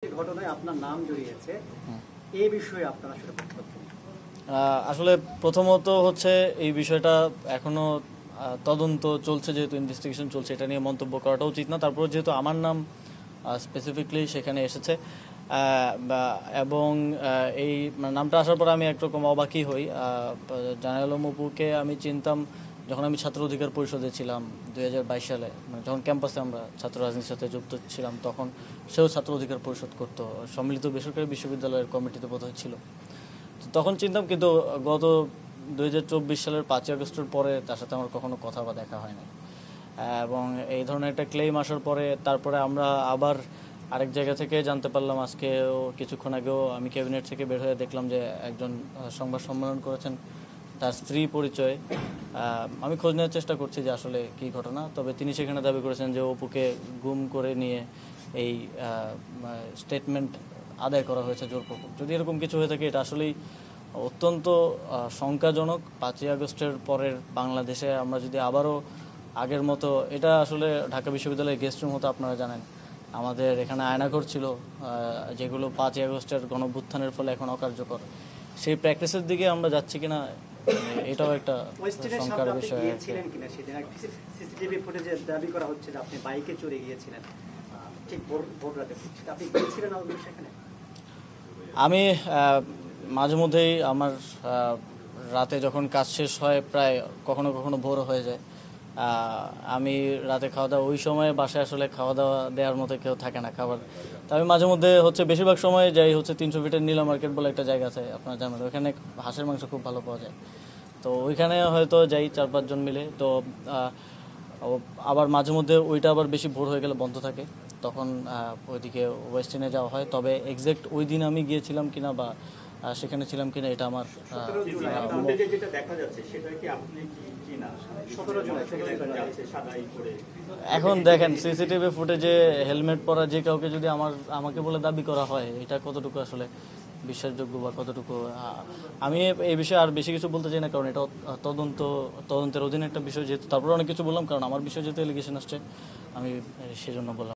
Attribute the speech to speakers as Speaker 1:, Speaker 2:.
Speaker 1: ঘটনায় আপনার নাম জড়িয়েছে, এই বিষয়ে আপনার আসলে বক্তব্য?
Speaker 2: আসলে প্রথমত হচ্ছে এই বিষয়টা এখনো তদন্ত চলছে, যেহেতু ইনভেস্টিগেশন চলছে, এটা নিয়ে মন্তব্য করাটা উচিত না। তারপর যেহেতু আমার নাম স্পেসিফিকলি সেখানে এসেছে এবং এই নামটা আসার পর আমি একরকম অবাকই হই। জানাল আলম অপুকে আমি চিনতাম যখন আমি ছাত্র অধিকার পরিষদে ছিলাম 2022 সালে, মানে যখন ক্যাম্পাসে আমরা ছাত্র রাজনীতির সাথে যুক্ত ছিলাম, তখন সেও ছাত্র অধিকার পরিষদ করতো, সম্মিলিত বেসরকারি বিশ্ববিদ্যালয়ের কমিটিতে বোধহয় ছিল। তখন চিনতাম, কিন্তু গত 2024 সালের 5ই আগস্টের পরে তার সাথে আমার কখনো কথা বা দেখা হয় না। এবং এই ধরনের একটা ক্লেম আসার পরে তারপরে আমরা আবার আরেক জায়গা থেকে জানতে পারলাম, আজকেও কিছুক্ষণ আগেও আমি ক্যাবিনেট থেকে বের হয়ে দেখলাম যে একজন সংবাদ সম্মেলন করেছেন, তার স্ত্রী পরিচয়। আমি খোঁজ নেওয়ার চেষ্টা করছি যে আসলে কী ঘটনা, তবে তিনি সেখানে দাবি করেছেন যে অপুকে গুম করে নিয়ে এই স্টেটমেন্ট আদায় করা হয়েছে জোরপূর্বক। যদি এরকম কিছু হয়ে থাকে, এটা আসলেই অত্যন্ত শঙ্কাজনক। 5ই আগস্টের পরের বাংলাদেশে আমরা যদি আবারও আগের মতো, এটা আসলে ঢাকা বিশ্ববিদ্যালয়ের গেস্ট রুম হতো, আপনারা জানেন আমাদের এখানে আয়নাঘর ছিল, যেগুলো 5ই আগস্টের গণঅভ্যুত্থানের ফলে এখন অকার্যকর। সেই প্র্যাকটিসের দিকে আমরা যাচ্ছি কিনা, এটাও একটা শঙ্কার বিষয়।
Speaker 1: সিসিটিভি ফুটেজে দাবি করা হচ্ছে যে আপনি বাইকে চড়ে গিয়েছিলেন, ঠিক ভোর রাতে। আপনি গিয়েছিলেন সেখানে?
Speaker 2: আমি মাঝে মধ্যেই আমার রাতে যখন কাজ শেষ হয়, প্রায় কখনো কখনো ভোর হয়ে যায়, আমি রাতে খাওয়া দাওয়া, ওই সময় বাসায় আসলে খাওয়া দাওয়া দেওয়ার মতো কেউ থাকে না খাবার। তো আমি মাঝে মধ্যে বেশিরভাগ সময় যাই 300 ফিটের নীলা মার্কেট বলে একটা জায়গা আছে, আপনারা জানেন, ওইখানে হাঁসের মাংস খুব ভালো পাওয়া যায়। তো ওইখানে হয়তো যাই 4-5 জন মিলে। তো আবার মাঝে মধ্যে ওইটা আবার বেশি ভোর হয়ে গেলে বন্ধ থাকে, তখন ওইদিকে ওয়েস্ট এন্ডে যাওয়া হয়। তবে এক্সাক্ট ওই দিন আমি গিয়েছিলাম কিনা বা সেখানে ছিলাম কিনা, এটা আমার এখন দেখেন সিসিটিভি ফুটেজে হেলমেট পরা যে কাউকে যদি আমাকে বলে দাবি করা হয়, এটা কতটুকু আসলে বিশ্বাসযোগ্য বা কতটুকু, আমি এই বিষয়ে আর বেশি কিছু বলতে চাই না, কারণ এটা তদন্তের অধীনে একটা বিষয়, যেহেতু তারপরে অনেক কিছু বললাম, কারণ আমার বিষয়ে যেহেতু এলিগেশন আসছে, আমি সেজন্য বললাম।